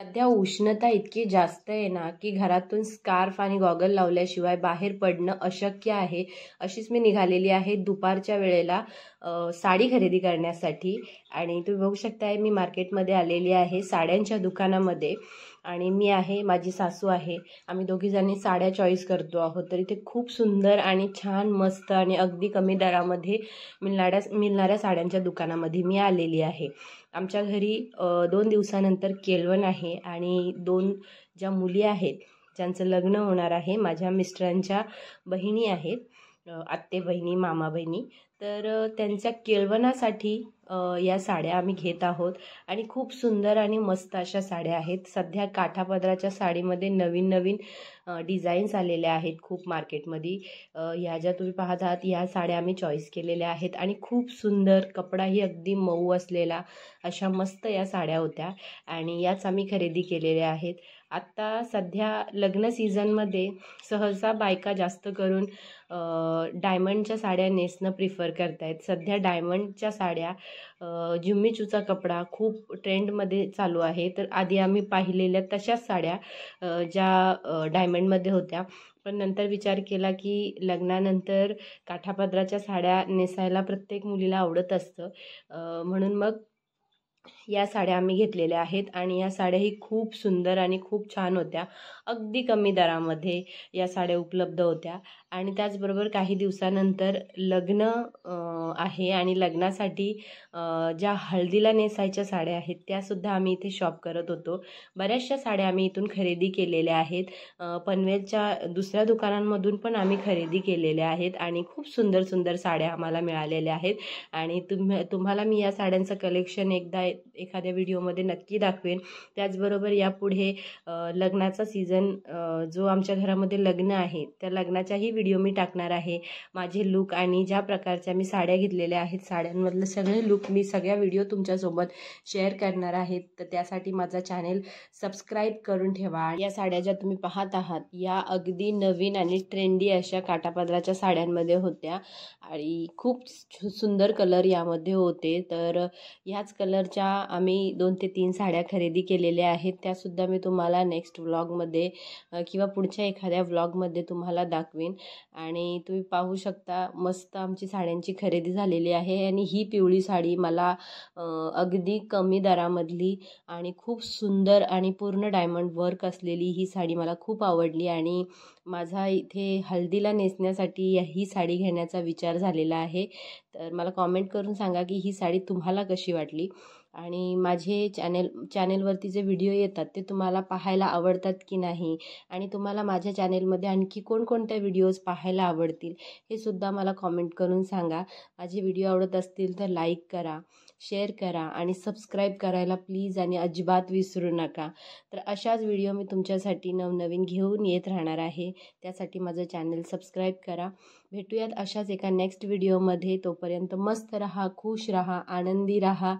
सध्या उष्णता इतकी जास्त आहे ना की घरातून स्कार्फ आणि गॉगल लावल्याशिवाय बाहेर पडणं अशक्य आहे। अशीच मी निघालेली आहे दुपारच्या वेळेला साडी खरेदी करण्यासाठी। आणि तुम्ही बघू शकताय मी मार्केटमध्ये आलेली आहे साड्यांच्या दुकानामध्ये। आणि मी आहे, माझी सासू आहे, आम्ही दोघी जणी साड्या चॉईस करतो आहोत। तर इथे खूप सुंदर आणि छान मस्त आणि अगदी कमी दरामध्ये मिळणाऱ्या साड्यांच्या दुकानामध्ये मी आलेली आहे। आमच्या घरी 2 दिवसानंतर केळवण आहे आणि 2 ज्या मुली आहेत ज्यांचं लग्न होणार आहे, माझ्या मिस्टरांच्या बहिणी आहेत, आत्ते बहिणी, मामा बहिणी। तर त्यांच्या केळवणासाठी या साड्या आम्ही घेत आहोत आणि खूप सुंदर आणि मस्त अशा साड्या आहेत। सध्या काठापदराच्या साडीमध्ये नवीन नवीन डिझाईन्स आलेल्या आहेत खूप मार्केटमध्ये। ह्या ज्या तुम्ही पाहत आहात या साड्या आम्ही चॉईस केलेल्या आहेत आणि खूप सुंदर, कपडाही अगदी मऊ असलेला अशा मस्त या साड्या होत्या आणि याच आम्ही खरेदी केलेल्या आहेत। आत्ता सध्या लग्न सीझनमध्ये सहसा बायका जास्त करून डायमंडच्या साड्या नेसणं प्रिफर करतायत। सध्या डायमंडच्या साड्या जुम्मीचूचा कपडा खूप ट्रेंडमध्ये चालू आहे। तर आधी आम्ही पाहिलेल्या तशाच साड्या ज्या डायमंडमध्ये होत्या, पण नंतर विचार केला की लग्नानंतर काठापदराच्या साड्या नेसायला प्रत्येक मुलीला आवडत असतं, म्हणून मग या साड्या आम्ही घेतलेल्या आहेत आणि या साड्याही खूप सुंदर आणि खूप छान होत्या। अगदी कमी दरामध्ये या साड्या उपलब्ध होत्या आणि त्याचबरोबर काही दिवसानंतर लग्न आहे आणि लग्नासाठी ज्या हळदीला नेसायच्या साड्या आहेत त्यासुद्धा आम्ही इथे शॉप करत होतो। बऱ्याचशा साड्या आम्ही इथून खरेदी केलेल्या आहेत, पनवेलच्या दुसऱ्या दुकानांमधून पण आम्ही खरेदी केलेल्या आहेत आणि खूप सुंदर सुंदर साड्या आम्हाला मिळालेल्या आहेत। आणि तुम्हाला मी या साड्यांचं कलेक्शन एकदा एखाद्या व्हिडिओमध्ये नक्की दाखवेन। त्याचबरोबर यापुढे लग्नाचा सीझन जो आमच्या घरामध्ये लग्न आहे त्या लग्नाच्याही व्हिडिओ मी टाकणार आहे। माझे लुक आणि ज्या प्रकारच्या मी साड्या घेतलेल्या आहेत साड्यांमधले सगळे लुक मी सगळ्या व्हिडिओ तुमच्यासोबत शेअर करणार आहेत। तर त्यासाठी माझा चॅनेल सबस्क्राईब करून ठेवा। या साड्या ज्या तुम्ही पाहत आहात या अगदी नवीन आणि ट्रेंडी अशा काठापदराच्या साड्यांमध्ये होत्या आणि खूप सुंदर कलर यामध्ये होते। तर ह्याच कलरच्या आम्ही 2 ते 3 साड्या खरेदी केलेल्या आहेत, त्यासुद्धा मी तुम्हाला नेक्स्ट व्लॉगमध्ये किंवा पुढच्या एखाद्या व्लॉगमध्ये तुम्हाला दाखवेन। आणि तुम्ही पाहू शकता मस्त आमची साड्यांची खरेदी झालेली आहे आणि ही पिवळी साडी मला अगदी कमी दरामधली आणि खूप सुंदर आणि पूर्ण डायमंड वर्क असलेली ही साडी मला खूप आवडली आणि माझा इथे हळदीला नेसण्यासाठी ही साडी घेण्याचा विचार झालेला आहे। तर मला कॉमेंट करून सांगा की ही साडी तुम्हाला कशी वाटली आणि माझे चॅनेलवरती जे व्हिडिओ येतात ते तुम्हाला पाहायला आवडतात की नाही आणि तुम्हाला माझ्या चॅनेलमध्ये आणखी कोणकोणत्या व्हिडिओज पाहायला आवडतील हे सुद्धा मला कॉमेंट करून सांगा। माझे व्हिडिओ आवडत असतील तर लाईक करा, शेअर करा आणि सबस्क्राईब करायला प्लीज आणि अजिबात विसरू नका। तर अशाच व्हिडिओ मी तुमच्यासाठी नवनवीन घेऊन येत राहणार आहे, त्यासाठी माझं चॅनल सबस्क्राईब करा। भेटूयात अशाच एका नेक्स्ट व्हिडिओमध्ये, तोपर्यंत मस्त रहा, खुश रहा, आनंदी रहा।